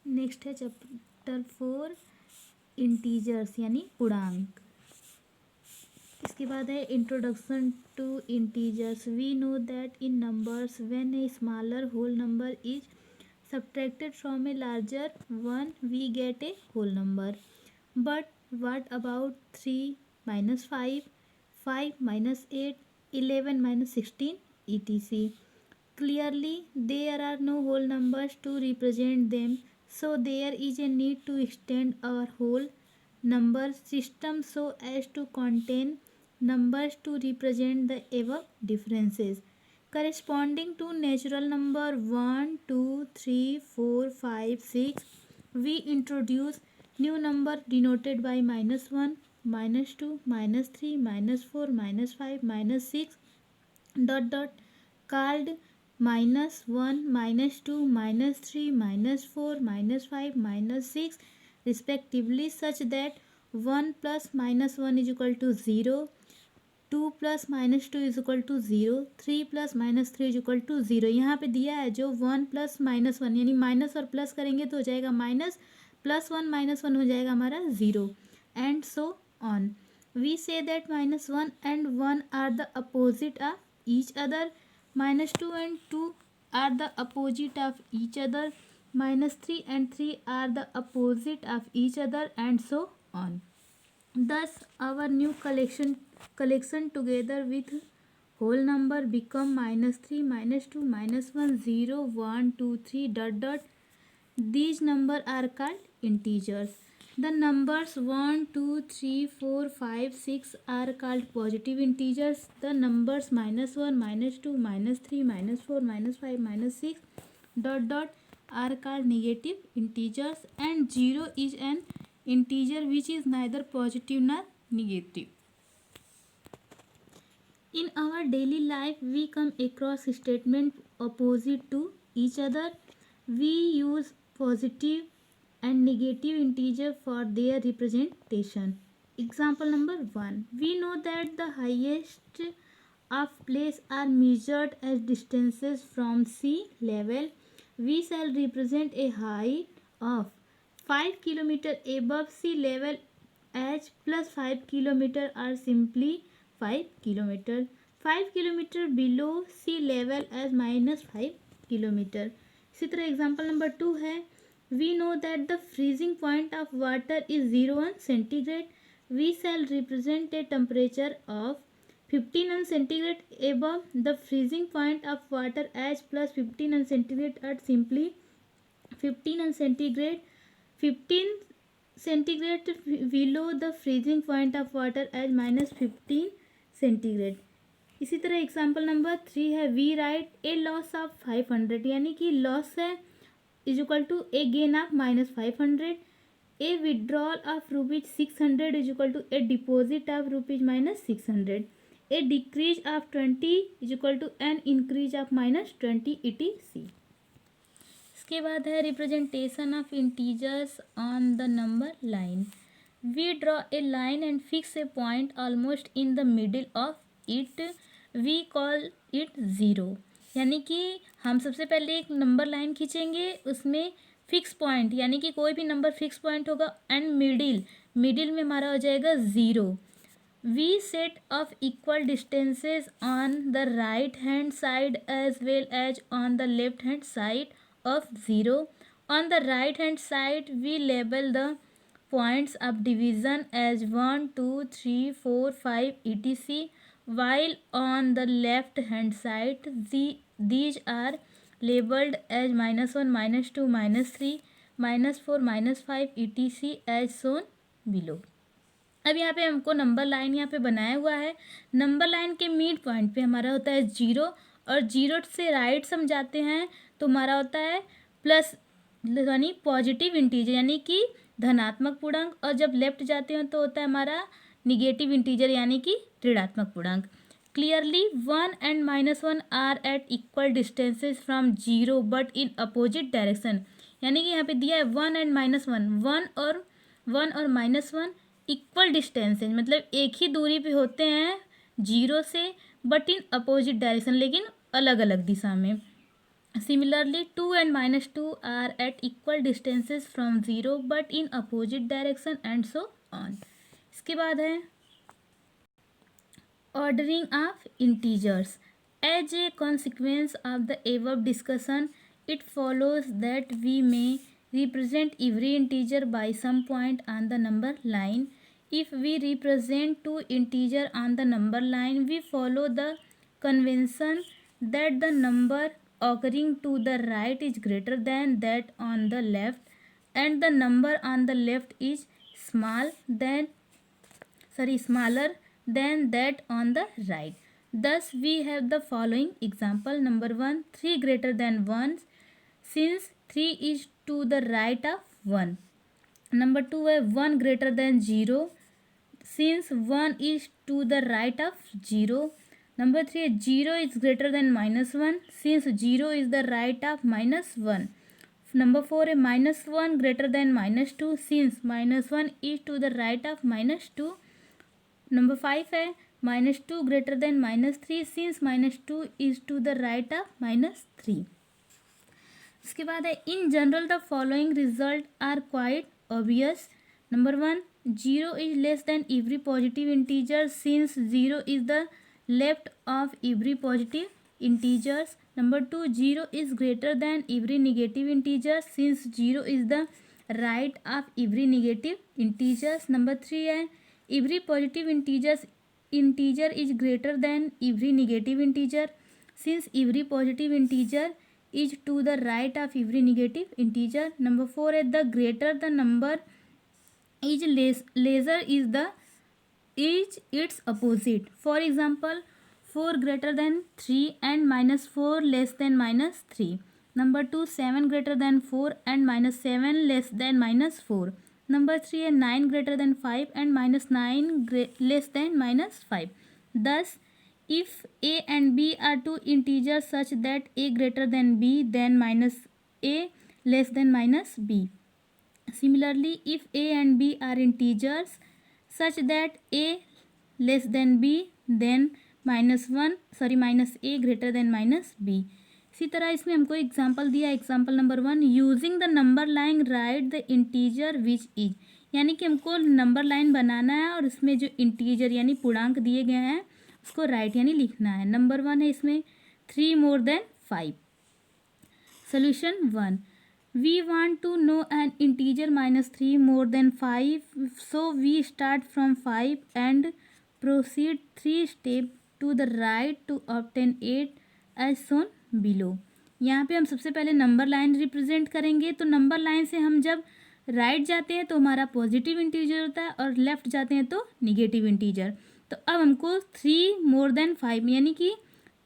Next है chapter 4 integers यानी पूर्णांक। इसके बाद है introduction to integers. We know that in numbers when a smaller whole number is subtracted from a larger one we get a whole number. But what about 3 minus 5, 5 minus 8, 11 minus 16, etc. Clearly, there are no whole numbers to represent them, so there is a need to extend our whole number system so as to contain numbers to represent the above differences. Corresponding to natural number 1, 2, 3, 4, 5, 6, we introduce new number denoted by -1, -2, -3, -4, -5, -6 dot dot called -1, -2, -3, -4, -5, -6 respectively, such that 1 plus -1 is equal to 0, 2 plus -2 is equal to 0, 3 plus -3 is equal to 0। यहाँ पे दिया है जो 1 plus -1 यानी minus और plus करेंगे तो हो जाएगा माइनस, +1 -1 हो जाएगा हमारा 0, and so on. We say that -1 and 1 are the opposite of each other, -2 and 2 are the opposite of each other, -3 and 3 are the opposite of each other, and so on. Thus, our new collection together with whole number become -3, -2, -1, 0, 1, 2, 3 dot dot. These numbers are called integers. The numbers 1, 2, 3, 4, 5, 6 are called positive integers. The numbers -1, -2, -3, -4, -5, -6 dot dot are called negative integers, and 0 is an integer which is neither positive nor negative. In our daily life, we come across statements opposite to each other. We use positive and negative integer for their representation. Example number 1. We know that the highest of place are measured as distances from sea level. We shall represent a height of 5 kilometer above sea level as plus 5 kilometer are simply 5 kilometer. 5 kilometer below sea level as minus 5 kilometer. इसी तरह example number 2 है, we know that the freezing point of water is 0 centigrade. We shall represent a temperature of 15 centigrade above the freezing point of water as plus 15 centigrade at simply 15 centigrade. 15 centigrade below the freezing point of water as -15 centigrade. इसी तरह example number 3 है, we write a loss of 500 यानी कि loss है is equal to a gain of -500. A withdrawal of ₹600 is equal to a deposit of ₹-600. A decrease of 20 is equal to an increase of -20 etc. इसके बाद है representation of integers on the number line. We draw a line and fix a point almost in the middle of it. We call it 0. यानी कि हम सबसे पहले एक number line खींचेंगे, उसमें फिक्स पॉइंट यानी कि कोई भी नंबर फिक्स पॉइंट होगा, एंड मिडिल में हमारा हो जाएगा 0. We set off equal distances on the right hand side as well as on the left hand side of 0. On the right hand side, we label the points of division as 1, 2, 3, 4, 5 etc. While on the left hand side, these are labeled as -1, -2, -3, -4, -5 etc. as shown below. अब यहाँ पे हमको number line यहाँ पे बनाया हुआ है. Number line के मिड पॉइंट पे हमारा होता है 0, और 0 से राइट हम जाते हैं तो हमारा होता है प्लस यानी पॉजिटिव इंटीजर यानी कि धनात्मक पूर्णांक, और जब लेफ्ट जाते हैं तो होता है हमारा निगेटिव इंटीजर यानी कि ऋणात्मक पूर्णांक. Clearly 1 and -1 are at equal distances from 0 but in opposite direction. यानी कि यहाँ पे दिया है 1 and -1, 1 और -1 इक्वल डिस्टेंसेज मतलब एक ही दूरी पे होते हैं 0 से, बट इन अपोजिट डायरेक्शन लेकिन अलग अलग दिशा में. Similarly, 2 and minus 2 are at equal distances from 0 but in opposite direction and so on. इसके बाद है ordering of integers. As a consequence of the above discussion, it follows that we may represent every integer by some point on the number line. If we represent two integers on the number line, we follow the convention that the number occurring to the right is greater than that on the left, and the number on the left is smaller than that on the right. Thus, we have the following example. Number 1, 3 greater than 1, since 3 is to the right of 1. Number 2 है 1 greater than 0, since 1 is to the right of 0. Number 3 है 0 is greater than minus 1, since 0 is the right of minus 1. Number 4 है minus 1 greater than minus 2, since minus 1 is to the right of minus 2. Number 5 है minus 2 greater than minus 3, since minus 2 is to the right of minus 3. इसके बाद है in general the following result are quite obvious. Number 1, 0 is less than every positive integer, since 0 is the left of every positive integers. Number 2, 0 is greater than every negative integer, since 0 is the right of every negative integers. Number 3 है every positive integer is greater than every negative integer, since every positive integer is to the right of every negative integer. Number 4 is the greater the number is lesser is its opposite. For example, 4 greater than 3 and minus 4 less than minus 3. Number 2, 7 greater than 4 and minus 7 less than minus 4. Number 3 है 9 greater than 5 and minus 9 less than minus 5. Thus, if a and b are two integers such that a greater than b, then minus a less than minus b. Similarly, if a and b are integers such that a less than b, then minus a greater than minus b. इसी तरह इसमें हमको example दिया. Example number 1, using the number line right the integer which is. यानी कि हमको number line बनाना है और इसमें जो इंटीजर यानी पूर्णांक दिए गए हैं उसको राइट यानी लिखना है. नंबर 1 है इसमें 3 more than 5. Solution 1, we want to know an integer minus 3 more than 5, so we start from 5 and proceed 3 step to the right to obtain 8 as shown below. यहाँ पे हम सबसे पहले नंबर लाइन रिप्रेजेंट करेंगे. तो number line से हम जब राइट जाते हैं तो हमारा पॉजिटिव इंटीजर होता है और लेफ्ट जाते हैं तो निगेटिव इंटीजर. तो अब हमको 3 मोर देन 5 यानी कि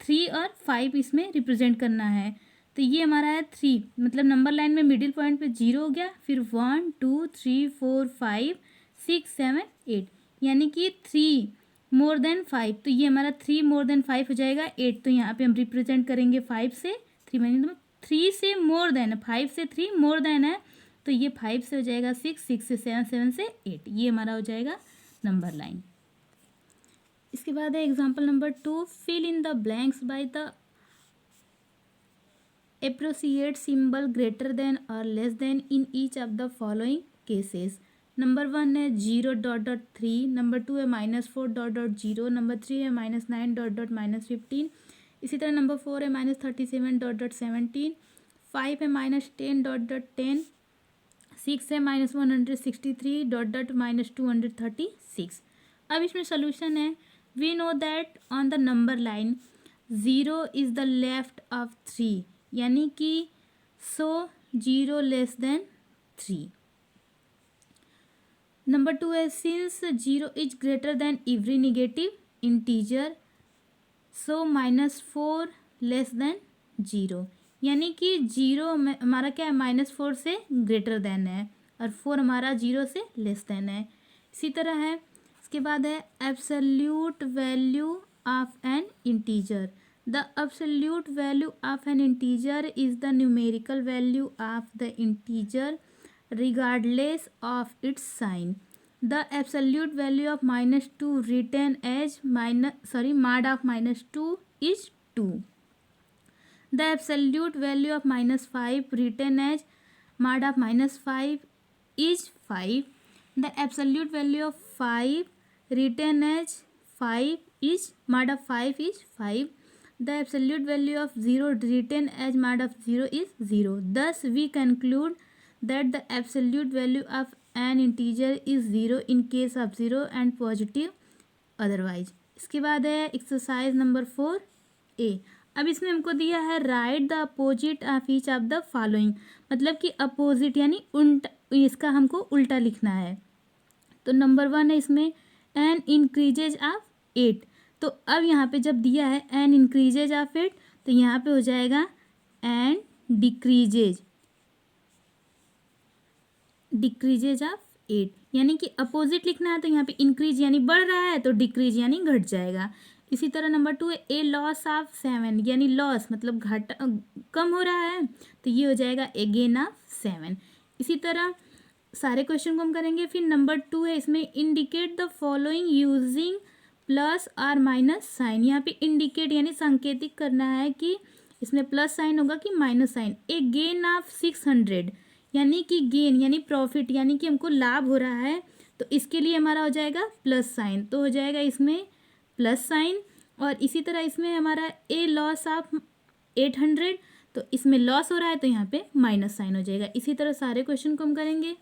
3 और 5 इसमें रिप्रेजेंट करना है. तो ये हमारा है 3, मतलब नंबर लाइन में मिडिल पॉइंट पे 0 हो गया, फिर 1 2 3 4 5 6 7 8 यानी कि 3 मोर देन 5. तो ये हमारा 3 मोर देन 5 हो जाएगा 8. तो यहाँ पे हम रिप्रेजेंट करेंगे 5 से 3, मतलब 3 से मोर देन है, 5 से 3 मोर देन है. तो ये 5 से हो जाएगा 6, 6 से 7, 7 से 8. ये हमारा हो जाएगा नंबर लाइन. इसके बाद है example number 2, fill in the blanks by the appropriate symbol greater than or less than in each of the following cases. Number 1 है 0.3, नंबर 2 है -4.0, नंबर 3 है -9.-15. इसी तरह नंबर 4 है -37.17, 5 है -10.10, 6 है -163.-236. अब इसमें सोल्यूशन है. We know that on the number line 0 is the left of 3, यानी कि 0 लेस देन 3. नंबर 2 है since 0 is greater than every negative integer, so -4 less than 0, यानी कि 0 हमारा क्या है -4 से ग्रेटर देन है और 4 हमारा 0 से लेस देन है. इसी तरह है. इसके बाद है absolute value of N integer. The absolute value of an integer is the numerical value of the integer regardless of its sign. The absolute value of -2 written as mod of -2 is 2. The absolute value of -5 written as mod of -5 is 5. The absolute value of 5 written as 5 is mod of 5 is 5. The absolute value of 0 written as mod of 0 is 0. Thus we conclude that the absolute value of an integer is 0 in case of 0 and positive otherwise. इसके बाद है exercise number 4A. अब इसमें हमको दिया है right the opposite of each of the following, मतलब कि अपोजिट यानी उल्टा, इसका हमको उल्टा लिखना है. तो नंबर 1 है इसमें एन इंक्रीजेज ऑफ 8. तो अब यहाँ पे जब दिया है एन इंक्रीजेज ऑफ 8 तो यहाँ पे हो जाएगा एन डिक्रीजेज ऑफ 8, यानी कि अपोजिट लिखना है तो यहाँ पे इंक्रीज यानी बढ़ रहा है तो डिक्रीज यानी घट जाएगा. इसी तरह नंबर 2 है ए लॉस ऑफ 7, यानी लॉस मतलब घट कम हो रहा है तो ये हो जाएगा ए गेन ऑफ 7. इसी तरह सारे क्वेश्चन को हम करेंगे. फिर नंबर 2 है इसमें indicate the following using plus और माइनस साइन. यहाँ पे इंडिकेट यानी संकेतिक करना है कि इसमें प्लस साइन होगा कि minus sign. A gain of 600 यानी कि गेन यानी प्रॉफिट यानी कि हमको लाभ हो रहा है तो इसके लिए हमारा हो जाएगा प्लस साइन, तो हो जाएगा इसमें प्लस साइन. और इसी तरह इसमें हमारा ए लॉस ऑफ 800 तो इसमें लॉस हो रहा है तो यहाँ पे माइनस साइन हो जाएगा. इसी तरह सारे क्वेश्चन को हम करेंगे.